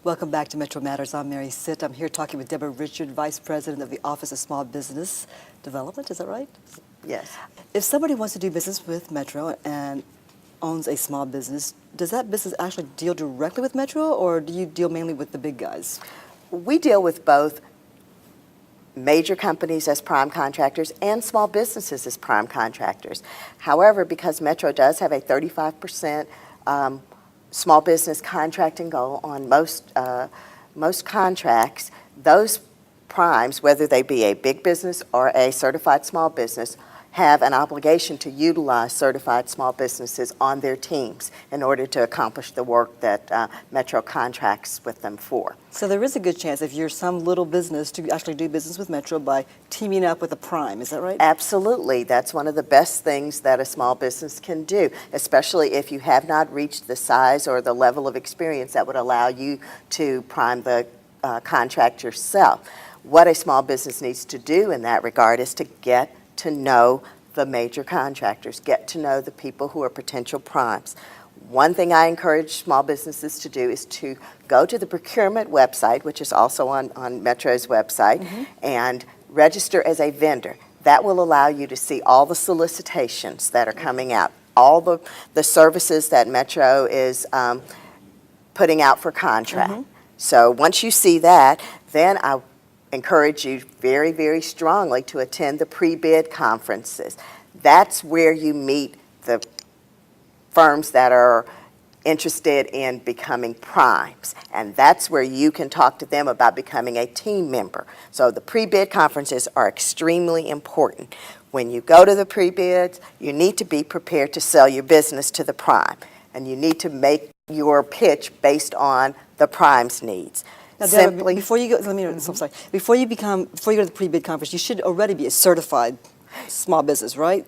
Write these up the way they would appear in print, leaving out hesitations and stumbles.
Welcome back to Metro Matters. I'm Mary Sitt. I'm here talking with Deborah Richard, Vice President of the Office of Small Business Development. Is that right? Yes. If somebody wants to do business with Metro and owns a small business, does that business actually deal directly with Metro, or do you deal mainly with the big guys? We deal with both major companies as prime contractors and small businesses as prime contractors. However, because Metro does have a 35% small business contracting goal on most contracts, those primes, whether they be a big business or a certified small business, have an obligation to utilize certified small businesses on their teams in order to accomplish the work that Metro contracts with them for. So there is a good chance if you're some little business to actually do business with Metro by teaming up with a prime, is that right? Absolutely. That's one of the best things that a small business can do, especially if you have not reached the size or the level of experience that would allow you to prime the contract yourself. What a small business needs to do in that regard is to get to know the major contractors, get to know the people who are potential primes. One thing I encourage small businesses to do is to go to the procurement website, which is also on Metro's website, and register as a vendor. That will allow you to see all the solicitations that are coming out, all the services that Metro is putting out for contract. So once you see that, then I encourage you very, very strongly to attend the pre-bid conferences. That's where you meet the firms that are interested in becoming primes, and that's where you can talk to them about becoming a team member. So the pre-bid conferences are extremely important. When you go to the pre-bids, you need to be prepared to sell your business to the prime, and you need to make your pitch based on the prime's needs. Now, Deborah, before you go, I'm sorry. Before you go to the pre-bid conference, you should already be a certified small business, right?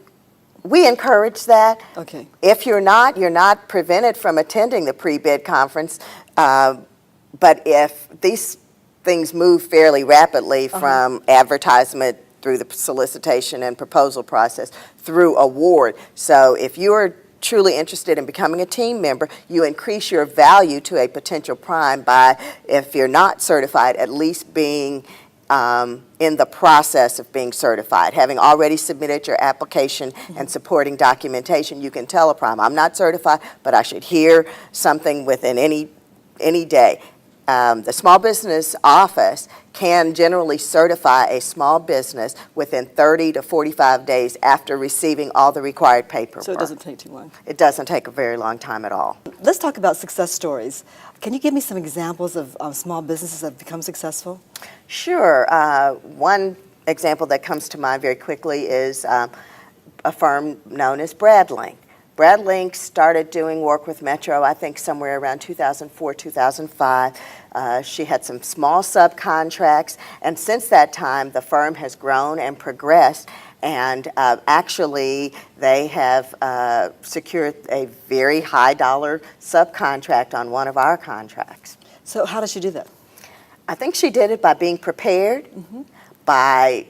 We encourage that. Okay. If you're not prevented from attending the pre-bid conference. But if these things move fairly rapidly from advertisement through the solicitation and proposal process through award. So if you're truly interested in becoming a team member, you increase your value to a potential prime by, if you're not certified, at least being in the process of being certified. Having already submitted your application and supporting documentation, you can tell a prime, I'm not certified, but I should hear something within any day. The Small Business Office can generally certify a small business within 30 to 45 days after receiving all the required paperwork. So it doesn't take too long. It doesn't take a very long time at all. Let's talk about success stories. Can you give me some examples of small businesses that have become successful? Sure. One example that comes to mind very quickly is a firm known as Bradlink. Bradlink started doing work with Metro, I think somewhere around 2004, 2005. She had some small subcontracts, and since that time, the firm has grown and progressed, and actually, they have secured a very high-dollar subcontract on one of our contracts. So how does she do that? I think she did it by being prepared, by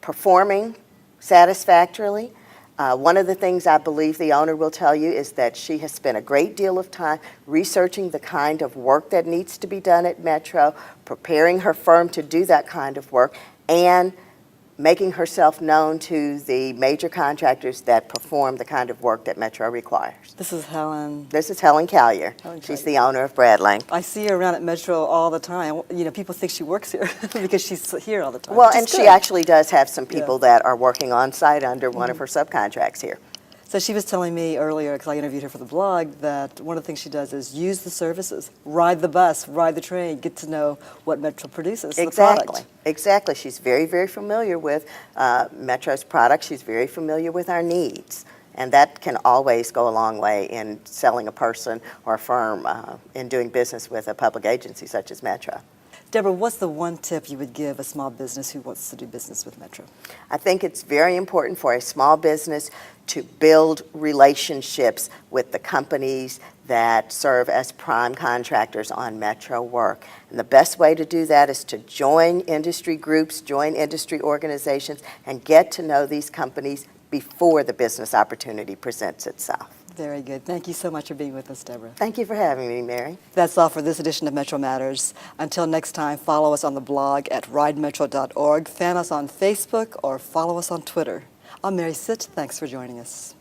performing satisfactorily. One of the things I believe the owner will tell you is that she has spent a great deal of time researching the kind of work that needs to be done at Metro, preparing her firm to do that kind of work, and making herself known to the major contractors that perform the kind of work that Metro requires. This is Helen. This is Helen Collier. She's the owner of Bradlink. I see her around at Metro all the time. You know, people think she works here because she's here all the time. Well, and she actually does have some people that are working on site under one of her subcontracts here. So she was telling me earlier, because I interviewed her for the blog, that one of the things she does is use the services, ride the bus, ride the train, get to know what Metro produces, the product. Exactly. She's very, very familiar with Metro's products. She's very familiar with our needs. And that can always go a long way in selling a person or a firm in doing business with a public agency such as Metro. Deborah, what's the one tip you would give a small business who wants to do business with Metro? I think it's very important for a small business to build relationships with the companies that serve as prime contractors on Metro work. And the best way to do that is to join industry groups, join industry organizations, and get to know these companies before the business opportunity presents itself. Very good. Thank you so much for being with us, Deborah. Thank you for having me, Mary. That's all for this edition of Metro Matters. Until next time, follow us on the blog at ridemetro.org, fan us on Facebook, or follow us on Twitter. I'm Mary Sitt. Thanks for joining us.